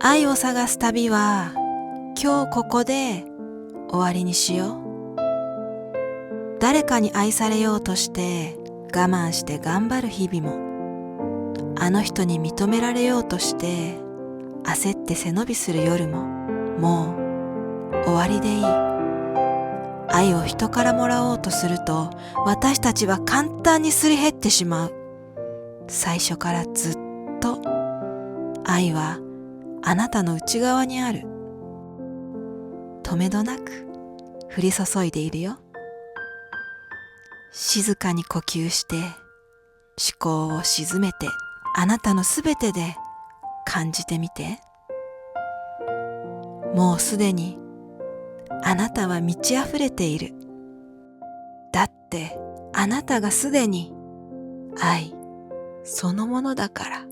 愛を探す旅は今日ここで終わりにしよう。誰かに愛されようとして我慢して頑張る日々も、あの人に認められようとして焦って背伸びする夜も、もう終わりでいい。愛を人からもらおうとすると、私たちは簡単にすり減ってしまう。最初からずっと愛はあなたの内側にある。止めどなく降り注いでいるよ。静かに呼吸して思考を静めて、あなたのすべてで感じてみて。もうすでにあなたは満ち溢れている。だってあなたがすでに愛そのものだから。